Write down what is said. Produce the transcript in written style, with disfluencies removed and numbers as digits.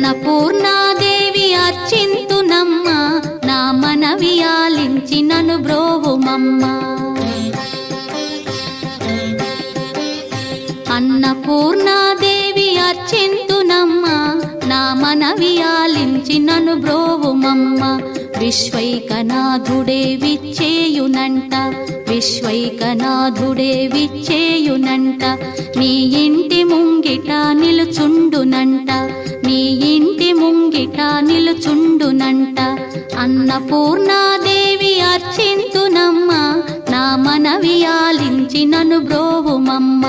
అన్నపూర్ణాదేవి అర్చింతునమ్మ, నా మనవి ఆలించి నను బ్రోవుమమ్మ. అన్నపూర్ణాదేవి అర్చింతునమ్మ, నా మనవి ఆలించి నను బ్రోవుమమ్మ. విశ్వైకనాథుడే విచ్చేయునంట, విశ్వైకనాథుడే విచ్చేయునంట. నీ ఇంటి ముంగిట నిలుచుండునంట, నీ ఇంటి ముంగిట నిలుచుండునంట. అన్నపూర్ణాదేవి అర్చింతునమ్మ, నా మనవి ఆలించి నను బ్రోవుమమ్మ.